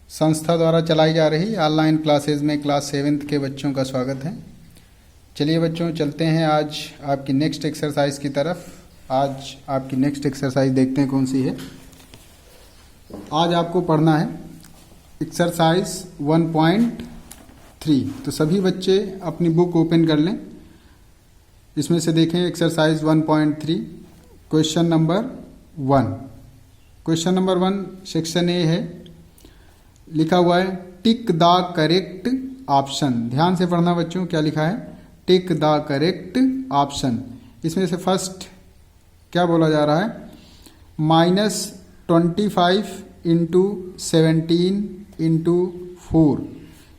संस्था द्वारा चलाई जा रही ऑनलाइन क्लासेज में क्लास 7th के बच्चों का स्वागत है। चलिए बच्चों, चलते हैं आज आपकी नेक्स्ट एक्सरसाइज की तरफ। आज आपकी नेक्स्ट एक्सरसाइज देखते हैं कौन सी है। आज आपको पढ़ना है एक्सरसाइज 1.3। तो सभी बच्चे अपनी बुक ओपन कर लें। इसमें से देखें exercise 1.3 question number 1। Question number 1 section A है। लिखा हुआ है टिक द करेक्ट ऑप्शन। ध्यान से पढ़ना बच्चों, क्या लिखा है? Tick the correct option. इसमें से फर्स्ट क्या बोला जा रहा है? -25 into 17 into 4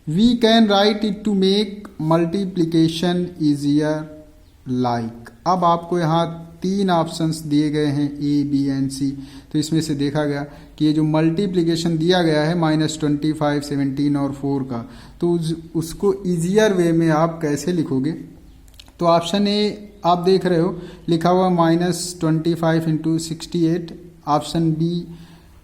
we can write it to make multiplication easier like. अब आपको यहाँ 3 ऑप्शंस दिए गए हैं ए, बी एंड सी। तो इसमें से देखा गया कि ये जो मल्टीप्लिकेशन दिया गया है -25, 17 और 4 का, तो उसको इजियर वे में आप कैसे लिखोगे? तो ऑप्शन ए आप देख रहे हो लिखा हुआ -25 into 68, option B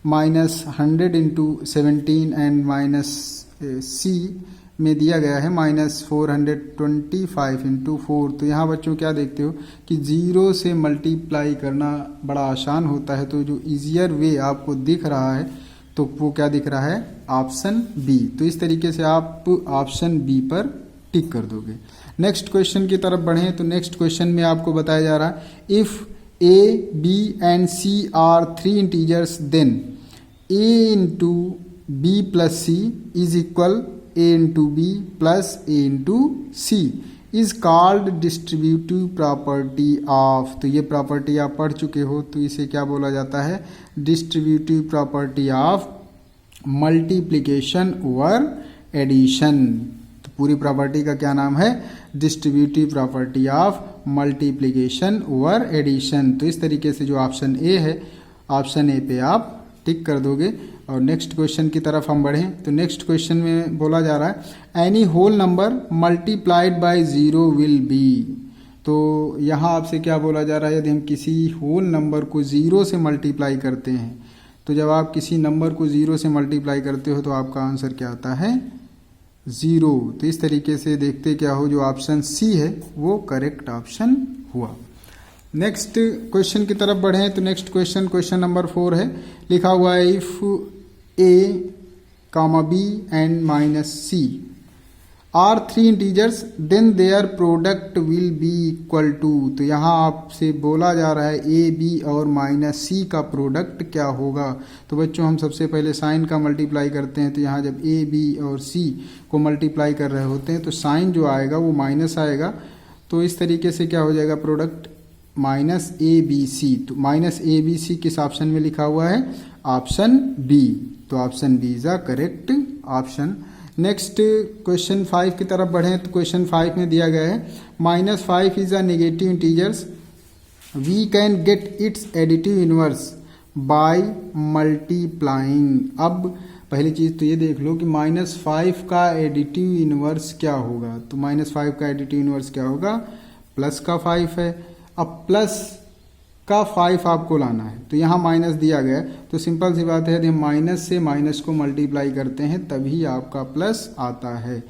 -100 into 17 and C में दिया गया है -425 इंटू 4। तो यहाँ बच्चों क्या देखते हो कि 0 से मल्टीप्लाई करना बड़ा आसान होता है। तो जो इजियर वे आपको दिख रहा है तो वो क्या दिख रहा है? Option B. तो इस तरीके से आप ऑप्शन बी पर टिक कर दोगे। नेक्स्ट क्वेश्चन की तरफ बढ़ें तो नेक्स्ट क्वेश्चन में आपको बताया जा रहा है if A, B and C are 3 integers then A into B plus C is equal a into b plus a into c is called distributive property of। तो ये प्रॉपर्टी आप पढ़ चुके हो, तो इसे क्या बोला जाता है? Distributive property of multiplication over addition. तो पूरी प्रॉपर्टी का क्या नाम है? Distributive property of multiplication over addition. तो इस तरीके से जो ऑप्शन ए है, ऑप्शन ए पे आप टिक कर दोगे। और नेक्स्ट क्वेश्चन की तरफ हम बढ़ें तो नेक्स्ट क्वेश्चन में बोला जा रहा है any whole number multiplied by 0 will be. तो यहाँ आपसे क्या बोला जा रहा है? यदि हम किसी होल नंबर को 0 से मल्टीप्लाई करते हैं, तो जब आप किसी नंबर को 0 से मल्टीप्लाई करते हो तो आपका आंसर क्या आता है? 0। तो इस तरीके से देखते क्या हो, जो ऑप्शन सी है वो करेक्ट ऑप्शन हुआ। नेक्स्ट क्वेश्चन की तरफ बढ़ें तो नेक्स्ट क्वेश्चन नंबर 4 है। लिखा हुआ है if A comma B and -c are 3 integers then their product will be equal to. तो यहाँ आपसे बोला जा रहा है ए, बी और -c का प्रोडक्ट क्या होगा? तो बच्चों हम सबसे पहले साइन का मल्टीप्लाई करते हैं। तो यहाँ जब ए, बी और c को मल्टीप्लाई कर रहे होते हैं तो साइन जो आएगा वो माइनस आएगा। तो इस तरीके से क्या हो जाएगा? Product -ABC। तो -ABC किस ऑप्शन में लिखा हुआ है? Option B. तो option B is a correct option. Next question 5 की तरफ बढ़ें तो क्वेश्चन 5 में दिया गया है -5 is a negative integers we can get its additive inverse by multiplying. अब पहली चीज़ तो ये देख लो कि -5 का एडिटिव इनवर्स क्या होगा? तो -5 का एडिटिव इनवर्स क्या होगा? प्लस का 5 है। अब प्लस का 5 आपको लाना है, तो यहाँ माइनस दिया गया है। तो सिंपल सी बात है, यदि हम माइनस से माइनस को मल्टीप्लाई करते हैं तभी आपका प्लस आता है।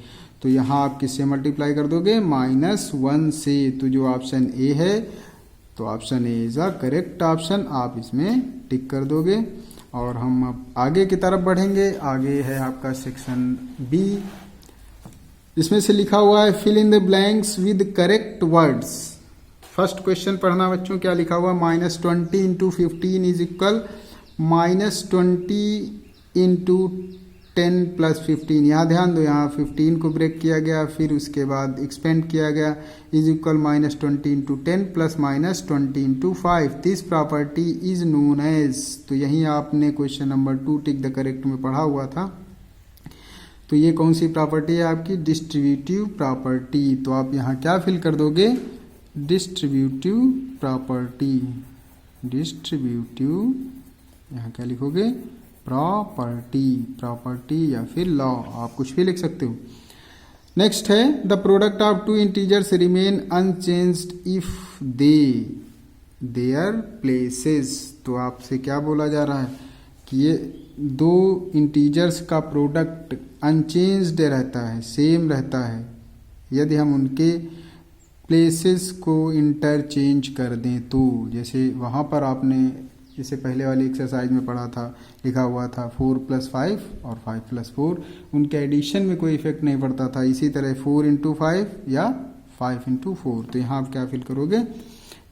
तो यहाँ आप किससे मल्टीप्लाई कर दोगे? -1 से। तो जो ऑप्शन ए है, तो option A is a correct option. आप इसमें टिक कर दोगे। और हम अब आगे की तरफ बढ़ेंगे। आगे है आपका सेक्शन बी। इसमें से लिखा हुआ है fill in the blanks with correct words. First question पढ़ना बच्चों, क्या लिखा हुआ? -20 into 15 is equal -20 into 10 plus 15। यहाँ ध्यान दो, यहाँ 15 को ब्रेक किया गया, फिर उसके बाद एक्सपेंड किया गया, is equal -20 into 10 plus -20 into 5। This property is known as. तो यहीं आपने question number 2 tick the correct में पढ़ा हुआ था। तो ये कौन सी प्रॉपर्टी है आपकी? Distributive property. तो आप यहाँ क्या फिल कर दोगे? Distributive property. डिस्ट्रीब्यूटिव, यहाँ क्या लिखोगे? प्रॉपर्टी। प्रॉपर्टी या फिर लॉ, आप कुछ भी लिख सकते हो। नेक्स्ट है the product of 2 integers remain unchanged if they their places. तो आपसे क्या बोला जा रहा है कि ये दो इंटीजर्स का प्रोडक्ट अनचेंज्ड रहता है, सेम रहता है, यदि हम उनके प्लेसेस को इंटरचेंज कर दें तो। जैसे वहाँ पर आपने जैसे पहले वाली एक्सरसाइज में पढ़ा था, लिखा हुआ था 4 + 5 और 5 + 4, उनके एडिशन में कोई इफेक्ट नहीं पड़ता था। इसी तरह 4 × 5 या 5 × 4, तो यहाँ आप क्या फिल करोगे,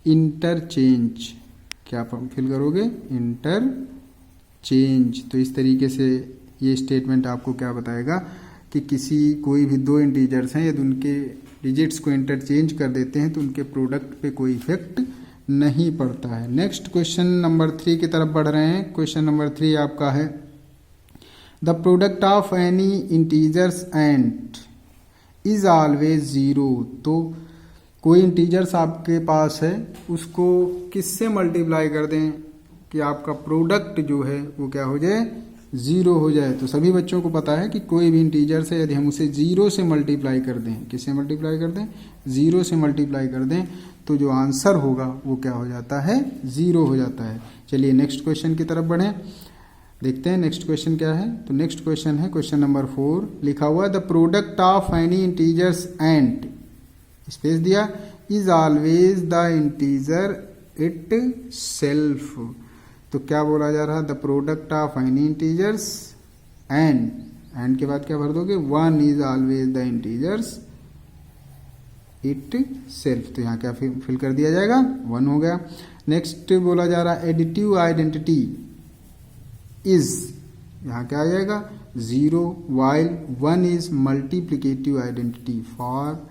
इंटरचेंज। क्या फिल करोगे, इंटरचेंज। तो इस तरीके से ये स्टेटमेंट आपको क्या बताएगा कि कोई भी दो इंटीजर्स हैं, यदि उनके डिजिट्स को इंटरचेंज कर देते हैं तो उनके प्रोडक्ट पे कोई इफेक्ट नहीं पड़ता है। नेक्स्ट क्वेश्चन नंबर 3 की तरफ बढ़ रहे हैं। क्वेश्चन नंबर 3 आपका है, the product of any integers and is always 0। तो कोई इंटीजर्स आपके पास है, उसको किससे मल्टीप्लाई कर दें कि आपका प्रोडक्ट जो है वो क्या हो जाए, 0 हो जाए। तो सभी बच्चों को पता है कि कोई भी इंटीजर से यदि हम उसे 0 से मल्टीप्लाई कर दें, किससे मल्टीप्लाई कर दें, 0 से मल्टीप्लाई कर दें, तो जो आंसर होगा वो क्या हो जाता है, 0 हो जाता है। चलिए नेक्स्ट क्वेश्चन की तरफ बढ़ें, देखते हैं नेक्स्ट क्वेश्चन क्या है। तो नेक्स्ट क्वेश्चन है क्वेश्चन नंबर 4, लिखा हुआ the product of any integers and, space दिया, is always the integer itself. तो क्या बोला जा रहा, the product of any integers and के बाद क्या भर दोगे, 1 is always the integers itself. तो यहाँ क्या फिल कर दिया जाएगा, 1 हो गया। नेक्स्ट बोला जा रहा है एडिटिव आइडेंटिटी इज, यहाँ क्या आ जाएगा, 0, while 1 is multiplicative identity for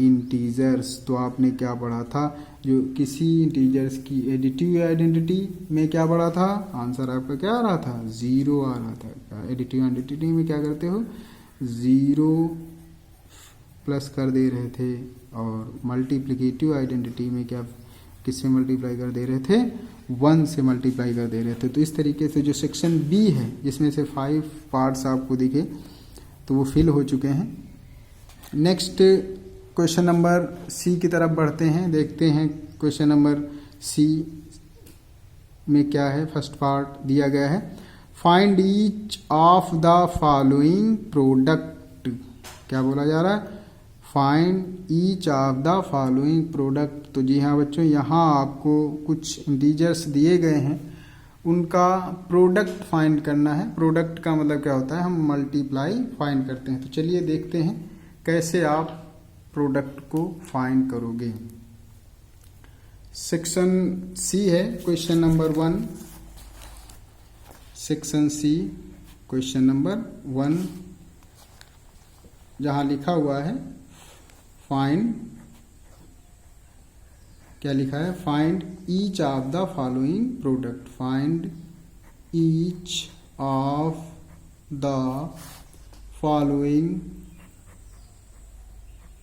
integers. तो आपने क्या पढ़ा था, जो किसी इंटीजर्स की एडिटिव आइडेंटिटी में क्या पढ़ा था, आंसर आपका क्या आ रहा था, 0 आ रहा था। एडिटिव आइडेंटिटी में क्या करते हो, 0 प्लस कर दे रहे थे, और मल्टीप्लिकेटिव आइडेंटिटी में क्या किससे मल्टीप्लाई कर दे रहे थे, 1 से मल्टीप्लाई कर दे रहे थे। तो इस तरीके से जो सेक्शन बी है, जिसमें से 5 पार्ट्स आपको दिखे, तो वो फिल हो चुके हैं। नेक्स्ट क्वेश्चन नंबर सी की तरफ बढ़ते हैं, देखते हैं क्वेश्चन नंबर सी में क्या है। फर्स्ट पार्ट दिया गया है, find each of the following product. क्या बोला जा रहा है, find each of the following product. तो जी हाँ बच्चों, यहाँ आपको कुछ इंटीजर्स दिए गए हैं, उनका प्रोडक्ट फाइंड करना है। प्रोडक्ट का मतलब क्या होता है, हम मल्टीप्लाई फाइंड करते हैं। तो चलिए देखते हैं कैसे आप प्रोडक्ट को फाइंड करोगे। सेक्शन सी है question number 1, section C question number 1, जहां लिखा हुआ है फाइंड, क्या लिखा है, find each of the following product. Find each of the following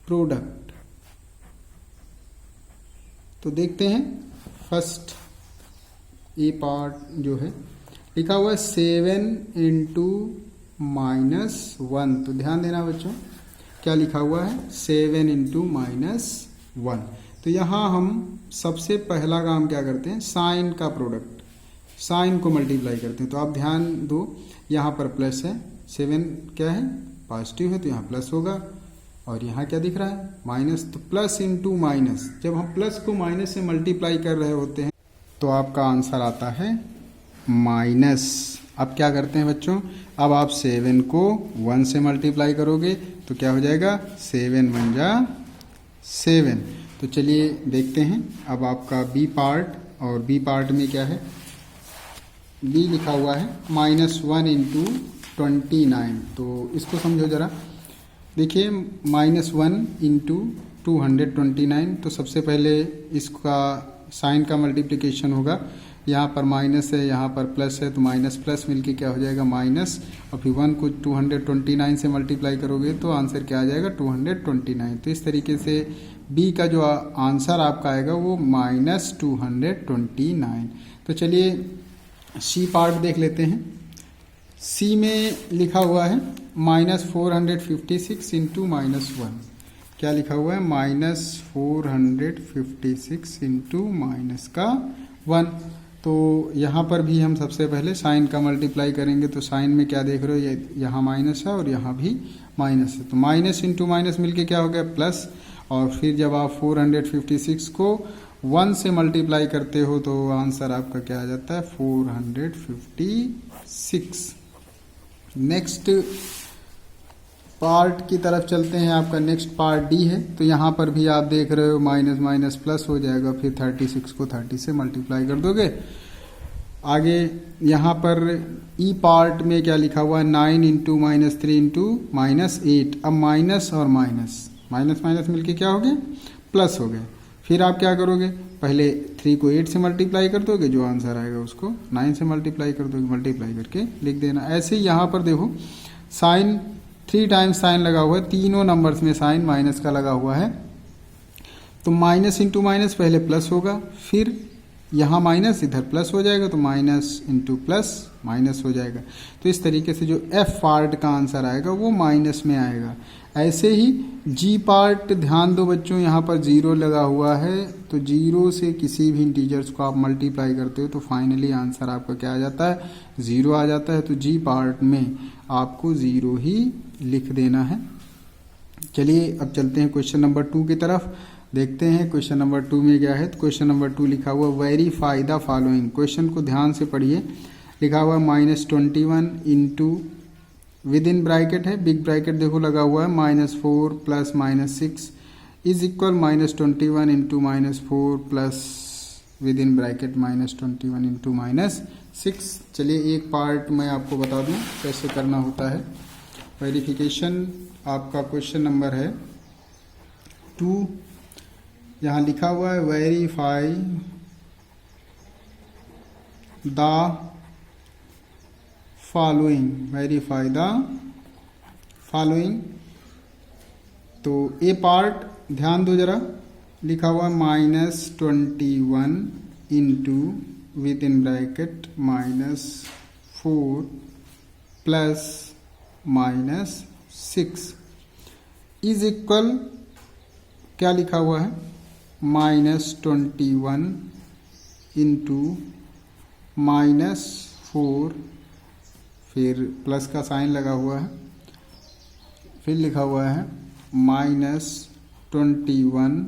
product. तो देखते हैं फर्स्ट ए पार्ट जो है, लिखा हुआ है 7 × -1। तो ध्यान देना बच्चों, क्या लिखा हुआ है, 7 × -1। तो यहाँ हम सबसे पहला काम क्या करते हैं, साइन का प्रोडक्ट, साइन को मल्टीप्लाई करते हैं। तो आप ध्यान दो, यहाँ पर प्लस है, 7 क्या है, पॉजिटिव है, तो यहाँ प्लस होगा, और यहाँ क्या दिख रहा है, माइनस। तो प्लस × माइनस, जब हम प्लस को माइनस से मल्टीप्लाई कर रहे होते हैं तो आपका आंसर आता है माइनस। अब क्या करते हैं बच्चों, अब आप 7 को 1 से मल्टीप्लाई करोगे तो क्या हो जाएगा, 7 × 1 = 7। तो चलिए देखते हैं अब आपका बी पार्ट, और बी पार्ट में क्या है, बी लिखा हुआ है -1 × 29। तो इसको समझो जरा, देखिए -1 × 229। तो सबसे पहले इसका साइन का मल्टीप्लिकेशन होगा, यहाँ पर माइनस है, यहाँ पर प्लस है, तो माइनस प्लस मिलके क्या हो जाएगा, माइनस, और फिर 1 को 229 से मल्टीप्लाई करोगे तो आंसर क्या आ जाएगा, 229। तो इस तरीके से बी का जो आंसर आपका आएगा वो -229। तो चलिए सी पार्ट देख लेते हैं। सी में लिखा हुआ है -456 × -1। क्या लिखा हुआ है, -456 × -1। तो यहाँ पर भी हम सबसे पहले साइन का मल्टीप्लाई करेंगे। तो साइन में क्या देख रहे हो, ये यहाँ माइनस है और यहाँ भी माइनस है, तो माइनस इंटू माइनस मिलके क्या हो गया प्लस। और फिर जब आप 456 को 1 से मल्टीप्लाई करते हो तो आंसर आपका क्या आ जाता है 456। नेक्स्ट पार्ट की तरफ चलते हैं। आपका नेक्स्ट पार्ट डी है। तो यहाँ पर भी आप देख रहे हो माइनस माइनस प्लस हो जाएगा, फिर 36 को 30 से मल्टीप्लाई कर दोगे। आगे यहाँ पर ई पार्ट में क्या लिखा हुआ है 9 इंटू माइनस 3 इंटू माइनस 8। अब माइनस और माइनस माइनस माइनस मिलके क्या हो गए प्लस हो गए। फिर आप क्या करोगे, पहले 3 को 8 से मल्टीप्लाई कर दोगे, जो आंसर आएगा उसको 9 से मल्टीप्लाई कर दोगे, मल्टीप्लाई करके लिख देना। ऐसे ही यहाँ पर देखो साइन 3 टाइम्स साइन लगा हुआ है, तीनों नंबर्स में साइन माइनस का लगा हुआ है। तो माइनस इंटू माइनस पहले प्लस होगा, फिर यहाँ माइनस इधर प्लस हो जाएगा, तो माइनस इंटू प्लस माइनस हो जाएगा। तो इस तरीके से जो एफ पार्ट का आंसर आएगा वो माइनस में आएगा। ऐसे ही जी पार्ट, ध्यान दो बच्चों यहाँ पर 0 लगा हुआ है, तो 0 से किसी भी इंटीजर्स को आप मल्टीप्लाई करते हो तो फाइनली आंसर आपका क्या आ जाता है 0 आ जाता है। तो जी पार्ट में आपको 0 ही लिख देना है। चलिए अब चलते हैं क्वेश्चन नंबर 2 की तरफ, देखते हैं क्वेश्चन नंबर 2 में क्या है। तो क्वेश्चन नंबर 2 लिखा हुआ वेरीफाई द फॉलोइंग। क्वेश्चन को ध्यान से पढ़िए। लिखा हुआ -21 इंटू विद इन ब्रैकेट है, बिग ब्रैकेट देखो लगा हुआ है -4 plus -6 is equal -21 into -4 plus with in bracket -21 into -6। चलिए एक पार्ट मैं आपको बता दूं कैसे करना होता है वेरिफिकेशन। आपका क्वेश्चन नंबर है 2, यहाँ लिखा हुआ है verify the following, verify the following. तो ए पार्ट ध्यान दो जरा, लिखा हुआ -21 into with in bracket -4 plus -6 is equal क्या लिखा हुआ है -21 इंटू -4, फिर प्लस का साइन लगा हुआ है, फिर लिखा हुआ है -21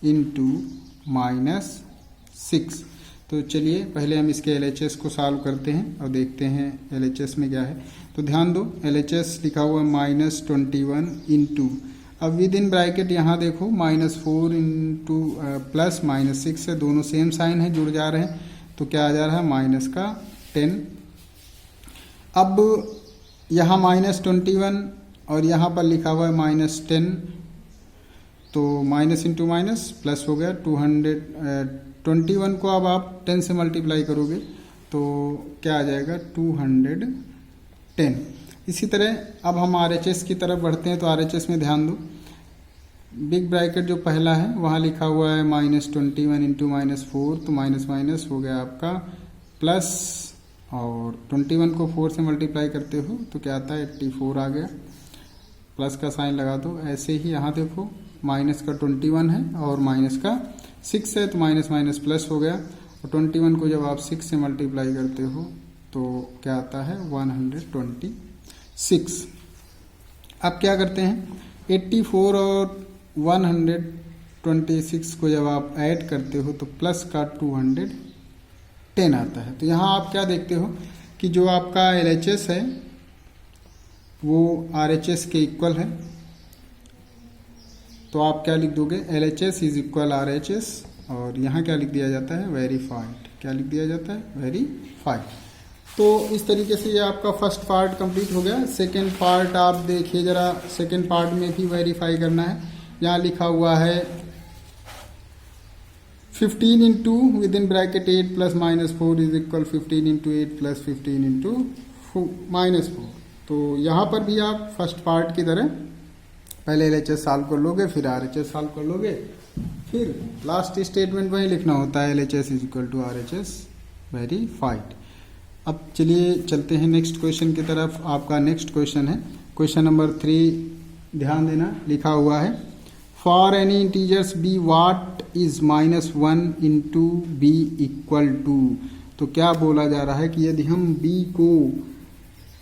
इंटू -6। तो चलिए पहले हम इसके LHS को सॉल्व करते हैं और देखते हैं LHS में क्या है। तो ध्यान दो LHS लिखा हुआ -21 इंटू, अब विद इन ब्रैकेट यहाँ देखो -4 इंटू प्लस -6 है, दोनों सेम साइन है, जुड़ जा रहे हैं, तो क्या आ जा रहा है -10। अब यहाँ -21 और यहाँ पर लिखा हुआ है -10, तो माइनस इंटू माइनस प्लस हो गया 221 को अब आप 10 से मल्टीप्लाई करोगे तो क्या आ जाएगा 210। इसी तरह अब हम RHS की तरफ बढ़ते हैं। तो RHS में ध्यान दो, बिग ब्रैकेट जो पहला है वहाँ लिखा हुआ है -21 इंटू -4, तो माइनस माइनस हो गया आपका प्लस, और 21 को 4 से मल्टीप्लाई करते हो तो क्या आता है 84 आ गया, प्लस का साइन लगा दो। ऐसे ही यहाँ देखो माइनस का 21 है और माइनस का 6 है, तो माइनस माइनस प्लस हो गया, और 21 को जब आप 6 से मल्टीप्लाई करते हो तो क्या आता है 126। अब क्या करते हैं 84 और 126 को जब आप ऐड करते हो तो प्लस का 210 आता है। तो यहाँ आप क्या देखते हो कि जो आपका LHS है वो RHS के इक्वल है, तो आप क्या लिख दोगे LHS इज इक्वल RHS, और यहाँ क्या लिख दिया जाता है वेरीफाइड, क्या लिख दिया जाता है वेरीफाइड। तो इस तरीके से ये आपका फर्स्ट पार्ट कंप्लीट हो गया। सेकंड पार्ट आप देखिए जरा, सेकंड पार्ट में भी वेरीफाई करना है। यहाँ लिखा हुआ है 15 into with in bracket 8 plus -4 is equal 15 into 8 plus 15 into -4। तो यहाँ पर भी आप फर्स्ट पार्ट की तरह पहले LHS सॉल्व कर लोगे, फिर RHS सॉल्व कर लोगे, फिर लास्ट स्टेटमेंट वही लिखना होता है LHS is equal to RHS verified. अब चलिए चलते हैं नेक्स्ट क्वेश्चन की तरफ। आपका नेक्स्ट क्वेश्चन है क्वेश्चन नंबर 3, ध्यान देना, लिखा हुआ है for any integers B what is -1 into B equal to. तो क्या बोला जा रहा है कि यदि हम b को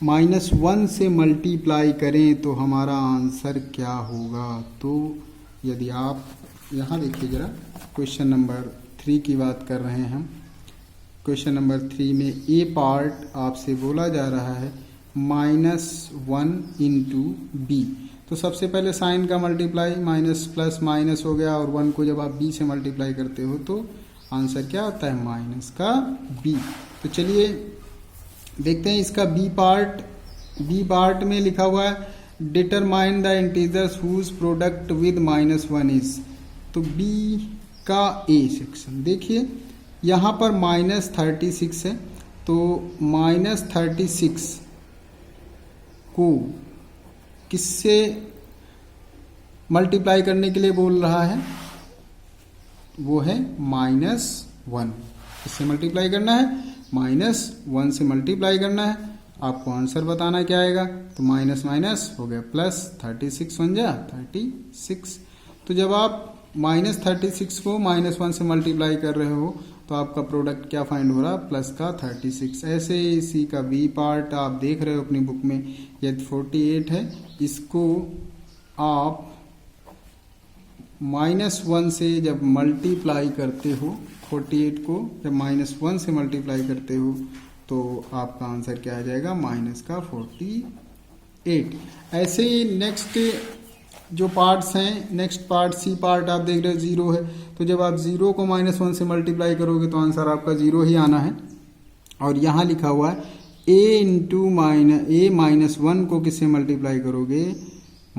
-1 से मल्टीप्लाई करें तो हमारा आंसर क्या होगा। तो यदि आप यहाँ देखिए जरा, क्वेश्चन नंबर 3 की बात कर रहे हैं हम। क्वेश्चन नंबर 3 में ए पार्ट आपसे बोला जा रहा है -1 इंटू बी। तो सबसे पहले साइन का मल्टीप्लाई, माइनस प्लस माइनस हो गया, और 1 को जब आप b से मल्टीप्लाई करते हो तो आंसर क्या आता है, माइनस का b। तो चलिए देखते हैं इसका बी पार्ट। बी पार्ट में लिखा हुआ है determine the integers whose product with -1 is. तो b का ए सेक्शन देखिए, यहाँ पर -36 है, तो -36 को किससे मल्टीप्लाई करने के लिए बोल रहा है, वो है -1। किससे मल्टीप्लाई करना है, -1 से मल्टीप्लाई करना है। आपको आंसर बताना क्या आएगा, तो माइनस माइनस हो गया प्लस, 36 बन जा 36। तो जब आप -36 को -1 से मल्टीप्लाई कर रहे हो तो आपका प्रोडक्ट क्या फाइंड हो रहा, प्लस का 36। ऐसे ही इसी का बी पार्ट आप देख रहे हो अपनी बुक में, यदि 48 है, इसको आप -1 से जब मल्टीप्लाई करते हो, 48 को जब -1 से मल्टीप्लाई करते हो तो आपका आंसर क्या आ जाएगा, माइनस का 48। ऐसे ही नेक्स्ट जो पार्ट्स हैं, नेक्स्ट पार्ट सी पार्ट आप देख रहे हो 0 है, तो जब आप 0 को -1 से मल्टीप्लाई करोगे तो आंसर आपका 0 ही आना है। और यहाँ लिखा हुआ है a इंटू -1 को किससे मल्टीप्लाई करोगे,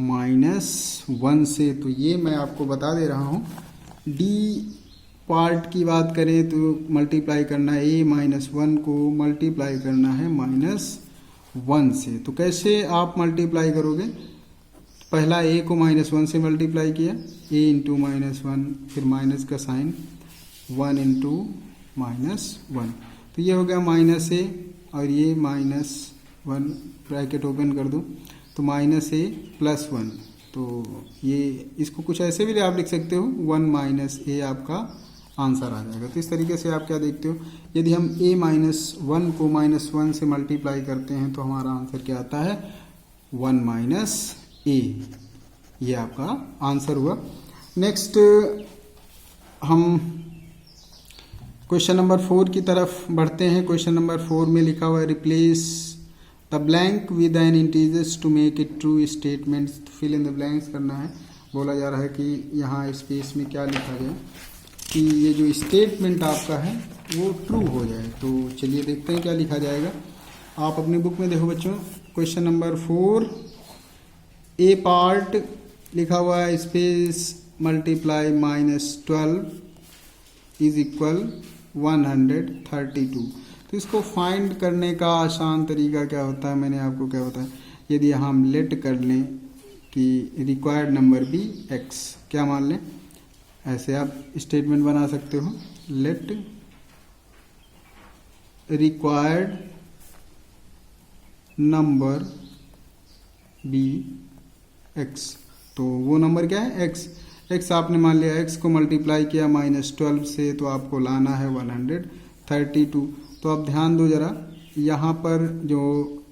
-1 से। तो ये मैं आपको बता दे रहा हूँ। डी पार्ट की बात करें तो मल्टीप्लाई करना है a-1 को मल्टीप्लाई करना है -1 से। तो कैसे आप मल्टीप्लाई करोगे, पहला a को -1 से मल्टीप्लाई किया, a इंटू -1, फिर माइनस का साइन, 1 इंटू -1, तो ये हो गया -a, और ये -1 ब्रैकेट ओपन कर दो, तो -a + 1। तो ये इसको कुछ ऐसे भी आप लिख सकते हो, 1 - a आपका आंसर आ जाएगा। तो इस तरीके से आप क्या देखते हो, यदि हम a-1 को -1 से मल्टीप्लाई करते हैं तो हमारा आंसर क्या आता है, 1 - a। ये आपका आंसर हुआ। नेक्स्ट हम क्वेश्चन नंबर 4 की तरफ बढ़ते हैं। क्वेश्चन नंबर 4 में लिखा हुआ है replace the blank with an integers to make it true statements. Fill in the blanks करना है। बोला जा रहा है कि यहाँ स्पेस में क्या लिखा जाए कि ये जो स्टेटमेंट आपका है वो ट्रू हो जाए। तो चलिए देखते हैं क्या लिखा जाएगा। आप अपनी बुक में देखो बच्चों, क्वेश्चन नंबर 4 ए पार्ट लिखा हुआ है स्पेस मल्टीप्लाई -12 इज इक्वल 132। तो इसको फाइंड करने का आसान तरीका क्या होता है, मैंने आपको क्या बताया, यदि हम लेट कर लें कि रिक्वायर्ड नंबर भी x, क्या मान लें, ऐसे आप स्टेटमेंट बना सकते हो, let required number be x। तो वो नंबर क्या है, x आपने मान लिया, x को मल्टीप्लाई किया -12 से, तो आपको लाना है 132। तो आप ध्यान दो जरा, यहाँ पर जो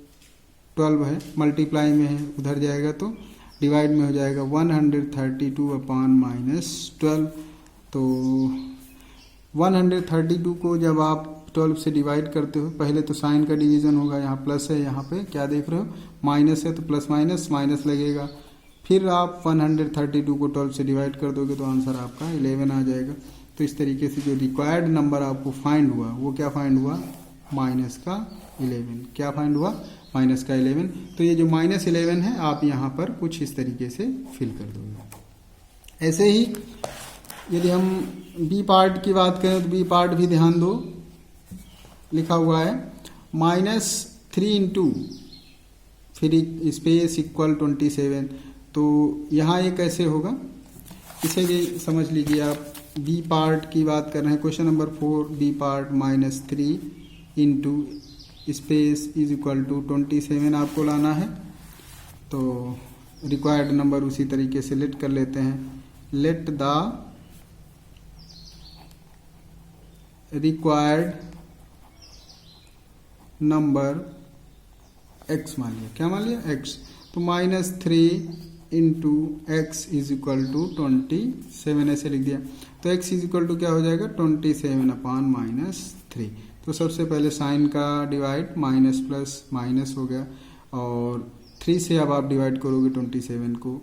12 है मल्टीप्लाई में है, उधर जाएगा तो डिवाइड में हो जाएगा 132/-12। तो 132 को जब आप 12 से डिवाइड करते हो, पहले तो साइन का डिवीज़न होगा, यहाँ प्लस है, यहाँ पे क्या देख रहे हो माइनस है, तो प्लस माइनस माइनस लगेगा। फिर आप 132 को 12 से डिवाइड कर दोगे तो आंसर आपका 11 आ जाएगा। तो इस तरीके से जो रिक्वायर्ड नंबर आपको फाइंड हुआ वो क्या फाइंड हुआ, -11। क्या फाइंड हुआ, -11। तो ये जो -11 है आप यहाँ पर कुछ इस तरीके से फिल कर दोगे। ऐसे ही यदि हम बी पार्ट की बात करें तो बी पार्ट भी ध्यान दो, लिखा हुआ है -3 इंटू फिर स्पेस इक्वल 27। तो यहाँ ये कैसे होगा, इसे भी समझ लीजिए आप। बी पार्ट की बात कर रहे हैं, question number 4 B part -3 into space is equal to 27 आपको लाना है। तो रिक्वायर्ड नंबर उसी तरीके से लेट कर लेते हैं, let the required number x मान लिया। क्या मान लिया? x। तो -3 into X is equal to 27 ऐसे लिख दिया। तो x इज इक्वल टू क्या हो जाएगा? 27 अपान -3। तो सबसे पहले साइन का डिवाइड, माइनस प्लस माइनस हो गया, और 3 से अब आप डिवाइड करोगे 27 को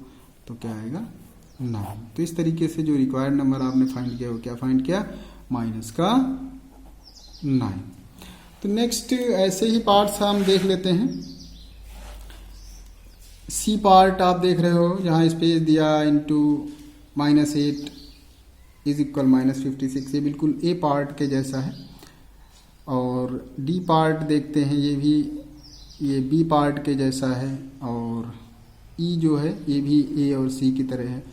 तो क्या आएगा? 9। तो इस तरीके से जो रिक्वायर्ड नंबर आपने फाइंड किया वो क्या फाइंड किया? माइनस का 9। तो नेक्स्ट ऐसे ही पार्ट्स हम देख लेते हैं। सी पार्ट आप देख रहे हो, यहाँ स्पेस दिया इंटू -8 इज इक्वल -56, ये बिल्कुल ए पार्ट के जैसा है। और डी पार्ट देखते हैं, ये भी ये बी पार्ट के जैसा है, और ई जो है ये भी ए और सी की तरह है,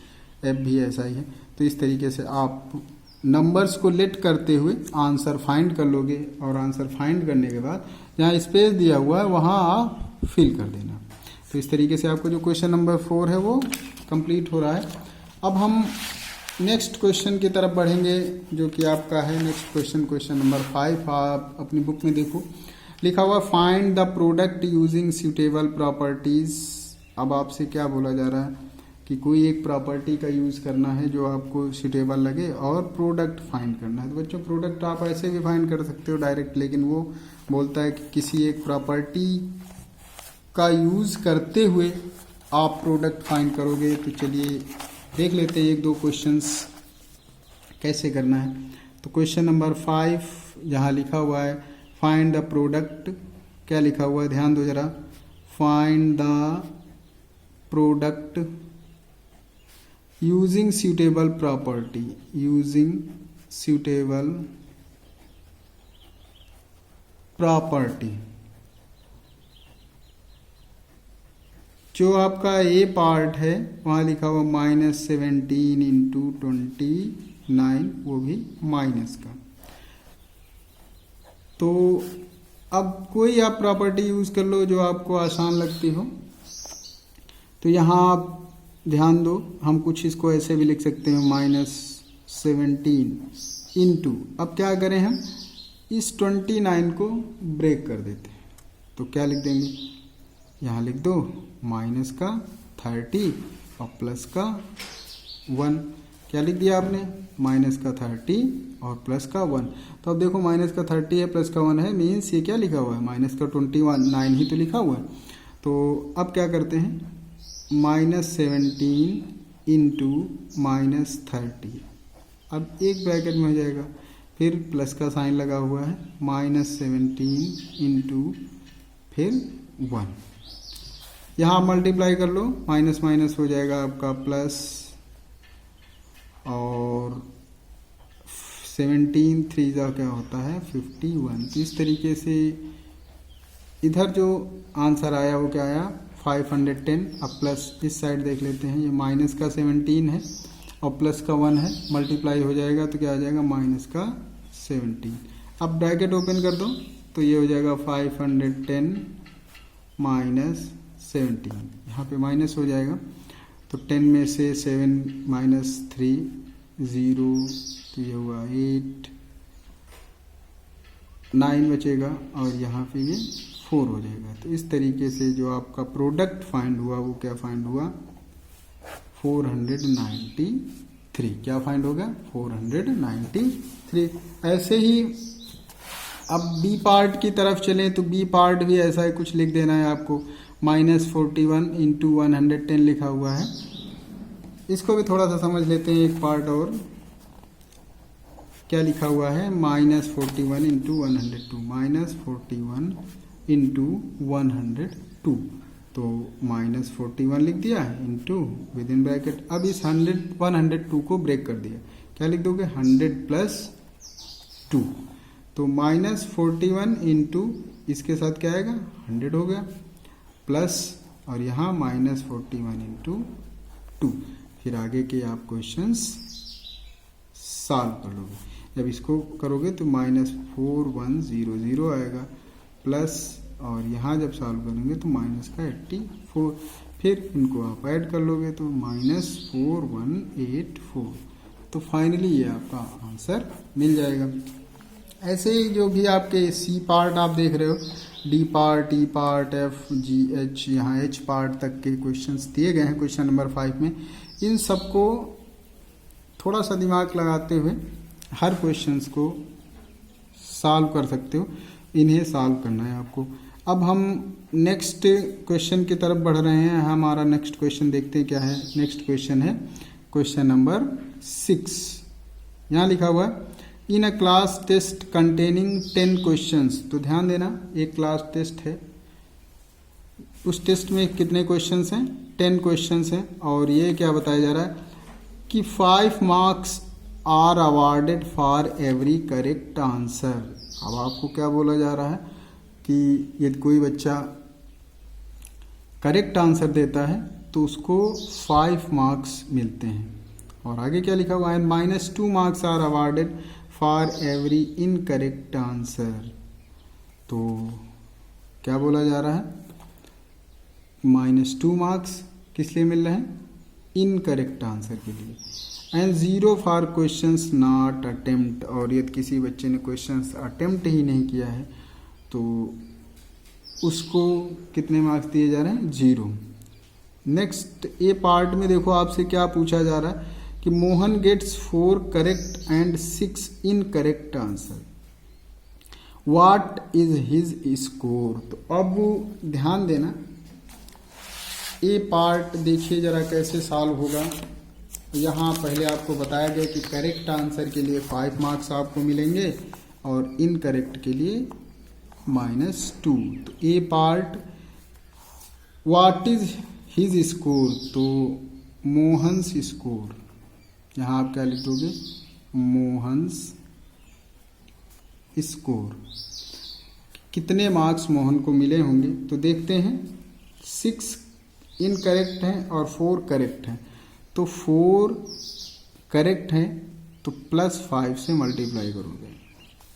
एफ भी ऐसा ही है। तो इस तरीके से आप नंबर्स को लेट करते हुए आंसर फाइंड कर लोगे, और आंसर फाइंड करने के बाद जहाँ स्पेस दिया हुआ है वहाँ आप फिल कर देना। तो इस तरीके से आपको जो क्वेश्चन नंबर 4 है वो कंप्लीट हो रहा है। अब हम नेक्स्ट क्वेश्चन की तरफ बढ़ेंगे, जो कि आपका है नेक्स्ट क्वेश्चन, क्वेश्चन नंबर 5। आप अपनी बुक में देखो, लिखा हुआ find the product using suitable properties. अब आपसे क्या बोला जा रहा है कि कोई एक प्रॉपर्टी का यूज़ करना है जो आपको सूटेबल लगे, और प्रोडक्ट फाइंड करना है। तो बच्चों प्रोडक्ट आप ऐसे भी फाइंड कर सकते हो डायरेक्ट, लेकिन वो बोलता है कि किसी एक प्रॉपर्टी का यूज़ करते हुए आप प्रोडक्ट फाइंड करोगे। तो चलिए देख लेते हैं एक दो क्वेश्चंस कैसे करना है। तो क्वेश्चन नंबर 5 जहाँ लिखा हुआ है फाइंड द प्रोडक्ट, क्या लिखा हुआ है ध्यान दो जरा। Find the product using suitable property, using suitable property. जो आपका ए पार्ट है वहाँ लिखा हुआ -17 इंटू 29, वो भी माइनस का। तो अब कोई आप प्रॉपर्टी यूज़ कर लो जो आपको आसान लगती हो। तो यहाँ आप ध्यान दो, हम कुछ इसको ऐसे भी लिख सकते हैं -17 इंटू, अब क्या करें हम इस 29 को ब्रेक कर देते हैं। तो क्या लिख देंगे, यहाँ लिख दो माइनस का 30 और प्लस का 1। क्या लिख दिया आपने? माइनस का 30 और प्लस का 1। तो अब देखो माइनस का 30 है प्लस का 1 है, मीन्स ये क्या लिखा हुआ है? माइनस का 29 ही तो लिखा हुआ है। तो अब क्या करते हैं, -17 इंटू -30, अब एक ब्रैकेट में हो जाएगा, फिर प्लस का साइन लगा हुआ है, -17 इंटू फिर 1। यहाँ मल्टीप्लाई कर लो, माइनस माइनस हो जाएगा आपका प्लस, और 17 3 जा क्या होता है 51। तो इस तरीके से इधर जो आंसर आया वो क्या आया 510। अब प्लस इस साइड देख लेते हैं, ये माइनस का 17 है और प्लस का 1 है, मल्टीप्लाई हो जाएगा तो क्या आ जाएगा माइनस का 17। अब ब्रैकेट ओपन कर दो तो ये हो जाएगा 510 माइनस 17, यहाँ पे माइनस हो जाएगा तो 10 में से 7 माइनस 3 0, तो ये हुआ 8, 9 बचेगा और यहाँ पे ये 4 हो जाएगा। तो इस तरीके से जो आपका प्रोडक्ट फाइंड हुआ वो क्या फाइंड हुआ 493। क्या फाइंड होगा 493। ऐसे ही अब बी पार्ट की तरफ चलें तो बी पार्ट भी ऐसा ही कुछ लिख देना है आपको। -41 इंटू 110 लिखा हुआ है, इसको भी थोड़ा सा समझ लेते हैं एक पार्ट और। क्या लिखा हुआ है -41 इंटू 102, -41 इंटू 102, तो -41 लिख दिया इंटू विद इन ब्रैकेट। अब इस 102 को ब्रेक कर दिया, क्या लिख दोगे 100 प्लस 2, तो -41 इंटू इसके साथ क्या आएगा 100 हो गया प्लस, और यहाँ -41 इंटू 2। फिर आगे के आप क्वेश्चंस सॉल्व कर लोगे। जब इसको करोगे तो -4100 आएगा प्लस, और यहाँ जब सॉल्व करेंगे तो माइनस का 84। फिर इनको आप ऐड कर लोगे तो -4184, तो फाइनली ये आपका आंसर मिल जाएगा। ऐसे ही जो भी आपके सी पार्ट आप देख रहे हो, डी पार्ट, ई पार्ट, एफ, जी, एच, यहाँ एच पार्ट तक के क्वेश्चंस दिए गए हैं क्वेश्चन नंबर 5 में। इन सबको थोड़ा सा दिमाग लगाते हुए हर क्वेश्चंस को सॉल्व कर सकते हो, इन्हें सॉल्व करना है आपको। अब हम नेक्स्ट क्वेश्चन की तरफ बढ़ रहे हैं। हमारा नेक्स्ट क्वेश्चन देखते हैं क्या है। नेक्स्ट क्वेश्चन है क्वेश्चन नंबर 6। यहाँ लिखा हुआ है in a class test containing 10 questions. तो ध्यान देना, एक क्लास टेस्ट है, उस टेस्ट में कितने क्वेश्चंस हैं? 10 क्वेश्चंस हैं। और ये क्या बताया जा रहा है कि 5 marks are awarded for every correct answer. अब आपको क्या बोला जा रहा है कि यदि कोई बच्चा करेक्ट आंसर देता है तो उसको 5 मार्क्स मिलते हैं। और आगे क्या लिखा हुआ है? -2 marks are awarded for every incorrect answer. तो क्या बोला जा रहा है? -2 मार्क्स किस लिए मिल रहे हैं? इनकरेक्ट आंसर के लिए। And 0 for questions not attempt. और यदि किसी बच्चे ने क्वेश्चंस अटेम्प्ट ही नहीं किया है तो उसको कितने मार्क्स दिए जा रहे हैं? 0। नेक्स्ट ए पार्ट में देखो आपसे क्या पूछा जा रहा है कि Mohan gets 4 correct and 6 incorrect answer, what is his score. तो अब ध्यान देना, ए पार्ट देखिए जरा कैसे सॉल्व होगा। यहाँ पहले आपको बताया गया कि करेक्ट आंसर के लिए 5 मार्क्स आपको मिलेंगे और इनकरेक्ट के लिए -2। तो A part what is his score, तो मोहन्स स्कोर, यहाँ आप क्या लिख दोगे? मोहन्स स्कोर, कितने मार्क्स मोहन को मिले होंगे। तो देखते हैं, 6 इनकरेक्ट हैं और 4 करेक्ट हैं। तो 4 करेक्ट हैं तो +5 से मल्टीप्लाई करोगे,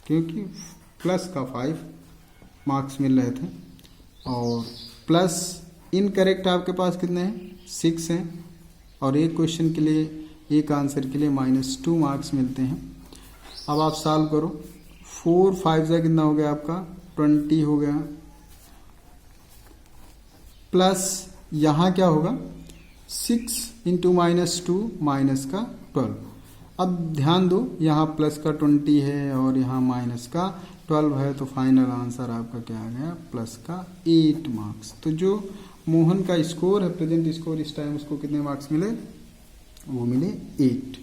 क्योंकि प्लस का 5 मार्क्स मिल रहे थे। और प्लस इनकरेक्ट आपके पास कितने हैं? 6 हैं। और एक क्वेश्चन के लिए, एक आंसर के लिए -2 मार्क्स मिलते हैं। अब आप सॉल्व करो। 4 5 से कितना हो गया आपका? 20 हो गया। प्लस यहाँ क्या होगा? 6 इंटू -2 माइनस का 12। अब ध्यान दो, यहाँ प्लस का 20 है और यहाँ माइनस का 12 है, तो फाइनल आंसर आपका क्या आ गया? प्लस का 8 मार्क्स। तो जो मोहन का स्कोर है, प्रेजेंट स्कोर इस टाइम, उसको कितने मार्क्स मिले? वो मिले 8।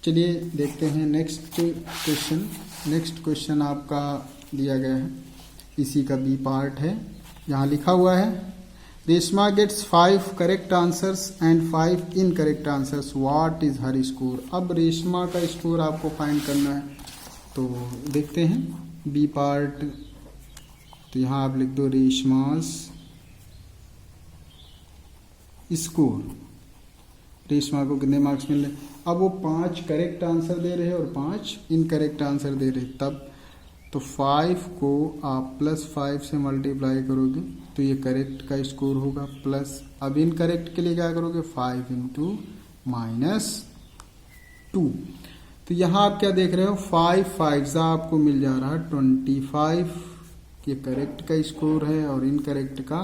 चलिए देखते हैं नेक्स्ट क्वेश्चन। नेक्स्ट क्वेश्चन आपका दिया गया है, इसी का बी पार्ट है। यहाँ लिखा हुआ है Reshma gets 5 correct answers and 5 incorrect answers, what is her score. अब रेशमा का स्कोर आपको फाइंड करना है, तो देखते हैं बी पार्ट। तो यहाँ आप लिख दो रेशमास स्कोर। रेशमा को कितने मार्क्स मिल रहे? अब वो 5 करेक्ट आंसर दे रहे हैं और 5 इनकरेक्ट आंसर दे रहे, तब तो 5 को आप +5 से मल्टीप्लाई करोगे तो ये करेक्ट का स्कोर होगा प्लस। अब इनकरेक्ट के लिए क्या करोगे? 5 इंटू -2। तो यहाँ आप क्या देख रहे हो? 5 5 आपको मिल जा रहा है 25। ये करेक्ट का स्कोर है और इनकरेक्ट का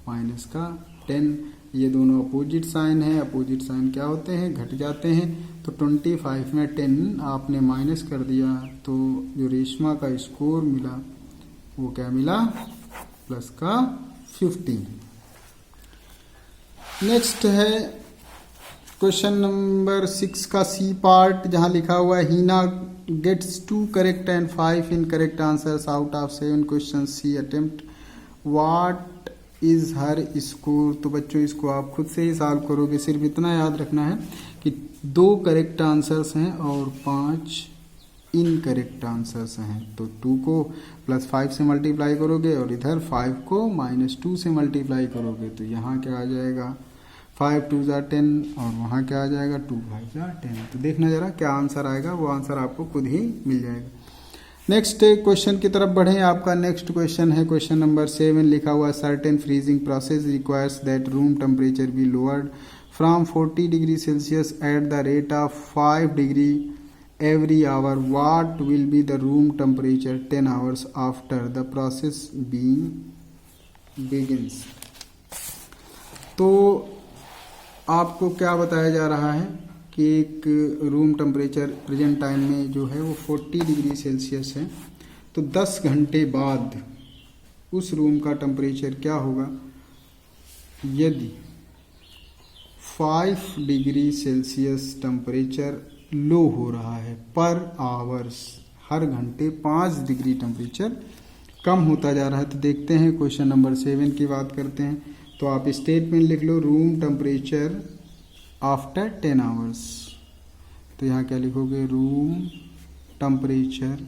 माइनस का 10। ये दोनों अपोजिट साइन है, अपोजिट साइन क्या होते हैं? घट जाते हैं। तो 25 में 10 आपने माइनस कर दिया, तो जो रेशमा का स्कोर मिला वो क्या मिला? प्लस का 15। नेक्स्ट है क्वेश्चन नंबर 6 का सी पार्ट, जहां लिखा हुआ है Heena gets 2 correct and 5 incorrect answers out of 7 question she attempt, what is her score. तो बच्चों इसको आप खुद से ही सॉल्व करोगे। सिर्फ इतना याद रखना है कि 2 करेक्ट आंसर्स हैं और 5 इनकरेक्ट आंसर्स हैं। तो 2 को +5 से मल्टीप्लाई करोगे और इधर 5 को -2 से मल्टीप्लाई करोगे, तो यहाँ क्या आ जाएगा? 5 2 = 10 और वहाँ क्या आ जाएगा? 2 5 = 10। तो देखना जरा क्या आंसर आएगा, वो आंसर आपको खुद ही मिल जाएगा। नेक्स्ट क्वेश्चन की तरफ बढ़ें। आपका नेक्स्ट क्वेश्चन है क्वेश्चन नंबर 7, लिखा हुआ certain freezing process requires that room temperature be lowered from 40 degree Celsius at the rate of 5 degree every hour. What will be the room temperature 10 hours after the process being begins? तो आपको क्या बताया जा रहा है कि एक room temperature present time में जो है वो 40 डिग्री सेल्सियस है, तो 10 घंटे बाद उस रूम का टेम्परेचर क्या होगा यदि 5 डिग्री सेल्सियस टेम्परेचर लो हो रहा है पर आवर्स, हर घंटे 5 डिग्री टेम्परेचर कम होता जा रहा है। तो देखते हैं क्वेश्चन नंबर 7 की बात करते हैं। तो आप स्टेटमेंट लिख लो, रूम टेम्परेचर आफ्टर 10 आवर्स। तो यहाँ क्या लिखोगे, रूम टेम्परेचर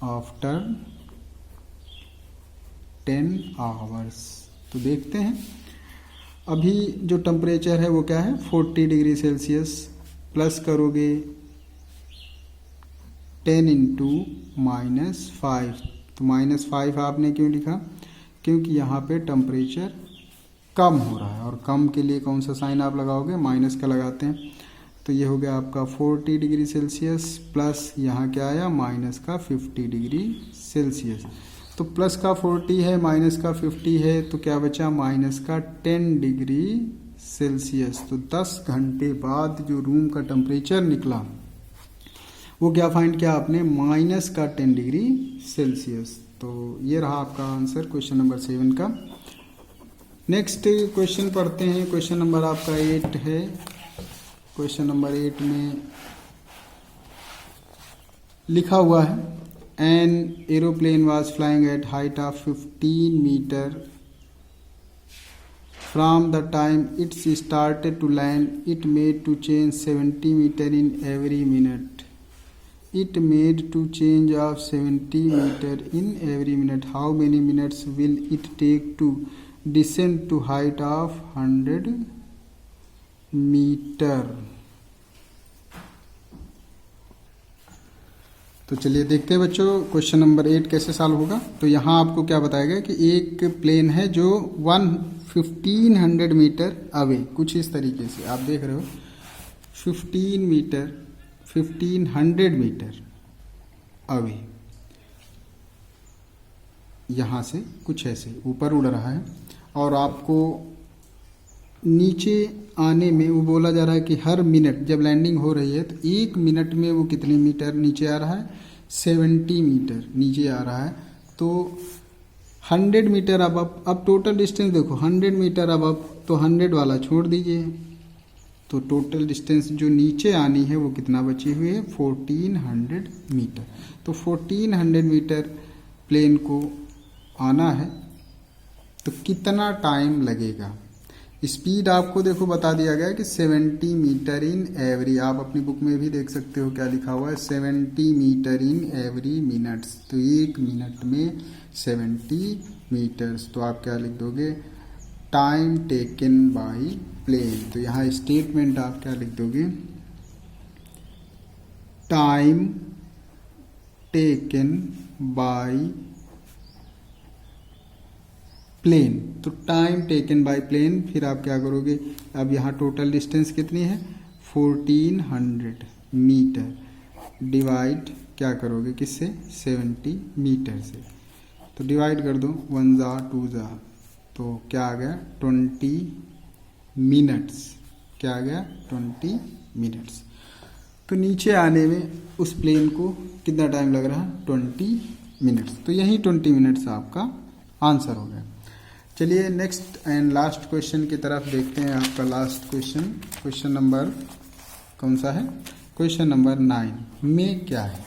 आफ्टर 10 आवर्स। तो देखते हैं अभी जो टेम्परेचर है वो क्या है 40 डिग्री सेल्सियस, प्लस करोगे 10 इंटू -5। तो -5 आपने क्यों लिखा, क्योंकि यहाँ पे टेम्परेचर कम हो रहा है और कम के लिए कौन सा साइन आप लगाओगे, माइनस का लगाते हैं। तो ये हो गया आपका 40 डिग्री सेल्सियस प्लस यहाँ क्या आया माइनस का 50 डिग्री सेल्सियस। तो प्लस का 40 है, माइनस का 50 है, तो क्या बचा माइनस का 10 डिग्री सेल्सियस। तो 10 घंटे बाद जो रूम का टेम्परेचर निकला वो क्या फाइंड किया आपने, माइनस का 10 डिग्री सेल्सियस। तो ये रहा आपका आंसर क्वेश्चन नंबर 7 का। नेक्स्ट क्वेश्चन पढ़ते हैं। क्वेश्चन नंबर आपका 8 है। क्वेश्चन नंबर 8 में लिखा हुआ है, An aeroplane was flying at height of 15 meter. From the time it started to land, it made to change 70 meter in every minute. It made to change of 70 meter in every minute. How many minutes will it take to descend to height of 100 meter? तो चलिए देखते हैं बच्चों question number 8 कैसे solve होगा। तो यहाँ आपको क्या बताया गया कि एक प्लेन है जो 1500 मीटर अवे, कुछ इस तरीके से आप देख रहे हो 1500 मीटर अवे, यहाँ से कुछ ऐसे ऊपर उड़ रहा है और आपको नीचे आने में वो बोला जा रहा है कि हर मिनट जब लैंडिंग हो रही है तो 1 मिनट में वो कितने मीटर नीचे आ रहा है, 70 मीटर नीचे आ रहा है। तो 100 मीटर अब टोटल डिस्टेंस देखो 100 मीटर अब तो 100 वाला छोड़ दीजिए, तो टोटल डिस्टेंस जो नीचे आनी है वो कितना बची हुई है 1400 मीटर। तो 1400 मीटर प्लेन को आना है तो कितना टाइम लगेगा। स्पीड आपको देखो बता दिया गया है कि 70 मीटर इन एवरी, आप अपनी बुक में भी देख सकते हो क्या लिखा हुआ है 70 मीटर इन एवरी मिनट्स। तो 1 मिनट में 70 मीटर्स। तो आप क्या लिख दोगे, टाइम टेकन बाय प्लेन। तो यहाँ स्टेटमेंट आप क्या लिख दोगे, टाइम टेकन बाय प्लेन। तो टाइम टेकन बाय प्लेन, फिर आप क्या करोगे, अब यहाँ टोटल डिस्टेंस कितनी है 1400 मीटर, डिवाइड क्या करोगे किससे 70 मीटर से। तो डिवाइड कर दो 1 जा 2 जा, तो क्या आ गया 20 मिनट्स। क्या आ गया 20 मिनट्स। तो नीचे आने में उस प्लेन को कितना टाइम लग रहा है 20 मिनट्स। तो यही 20 मिनट्स आपका आंसर हो गया। चलिए नेक्स्ट एंड लास्ट क्वेश्चन की तरफ देखते हैं। आपका लास्ट क्वेश्चन, क्वेश्चन नंबर कौन सा है, क्वेश्चन नंबर 9 में क्या है।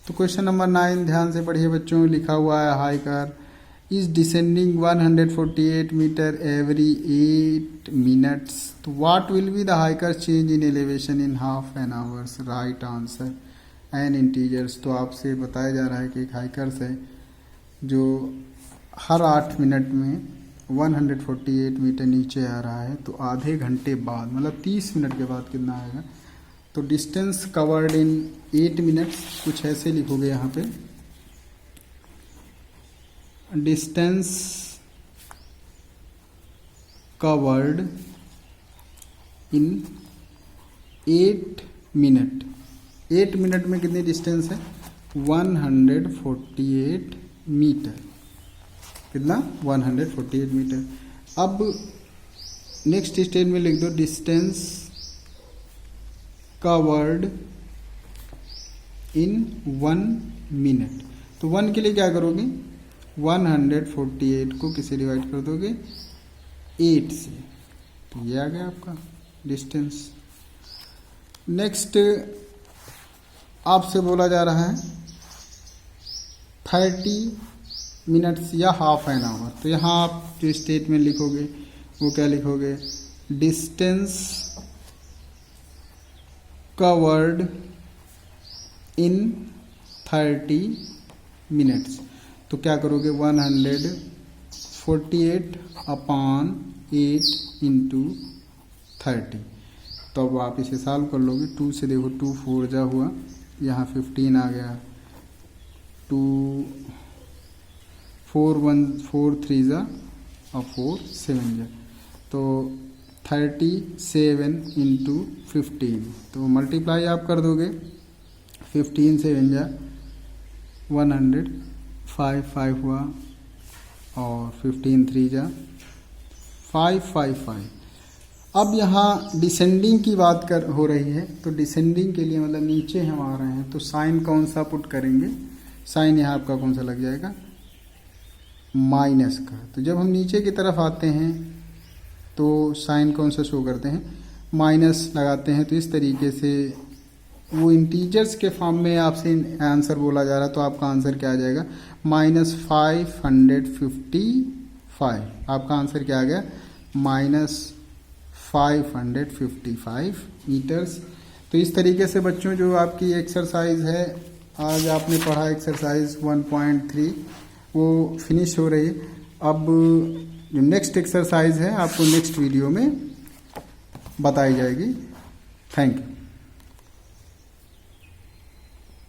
तो क्वेश्चन नंबर 9 ध्यान से पढ़िए बच्चों। लिखा हुआ है, hiker is descending 148 metre every 8 minutes. तो what will be the hiker change in elevation in half an hours. Right answer an integers. तो आपसे बताया जा रहा है कि एक हाइकर्स है जो हर 8 मिनट में 148 मीटर नीचे आ रहा है। तो आधे घंटे बाद मतलब 30 मिनट के बाद कितना आएगा तो डिस्टेंस कवर्ड इन 8 मिनट्स कुछ ऐसे लिखोगे यहाँ पे, distance covered in 8 minute. 8 minute में कितनी डिस्टेंस है? 148 मीटर। कितना? 148 मीटर। अब नेक्स्ट स्टेज में लिख दो डिस्टेंस कवर्ड इन 1 मिनट। तो 1 के लिए क्या करोगे? 148 को किसे डिवाइड कर दोगे? 8 से। तो ये आ गया आपका डिस्टेंस। नेक्स्ट आपसे बोला जा रहा है 30 मिनट्स या हाफ एन आवर। तो यहाँ आप जो स्टेटमेंट लिखोगे वो क्या लिखोगे? Distance covered in 30 minutes. तो क्या करोगे? 148 अपॉन 8 इंटू 30। तो अब आप इसे सॉल्व कर लोगे। 2 से देखो, 2 4 जा हुआ, यहाँ 15 आ गया, 2 4 1 4 3 जा और 4 7 जा, तो 37 इंटू 15। तो मल्टीप्लाई आप कर दोगे, 15 7 जा 100, 5 5 हुआ और 15 3 जा 555। अब यहाँ डिसेंडिंग की बात हो रही है, तो डिसेंडिंग के लिए मतलब नीचे हम आ रहे हैं, तो साइन कौन सा पुट करेंगे? साइन यहाँ आपका कौन सा लग जाएगा? माइनस का। तो जब हम नीचे की तरफ आते हैं तो साइन कौन सा शो करते हैं? माइनस लगाते हैं। तो इस तरीके से वो इंटीजर्स के फॉर्म में आपसे आंसर बोला जा रहा है, तो आपका आंसर क्या आ जाएगा? -555। आपका आंसर क्या आ गया? -555 मीटर्स। तो इस तरीके से बच्चों जो आपकी एक्सरसाइज है, आज आपने पढ़ा एक्सरसाइज 1.3, वो फिनिश हो रही है। अब जो नेक्स्ट एक्सरसाइज है आपको नेक्स्ट वीडियो में बताई जाएगी। Thank you.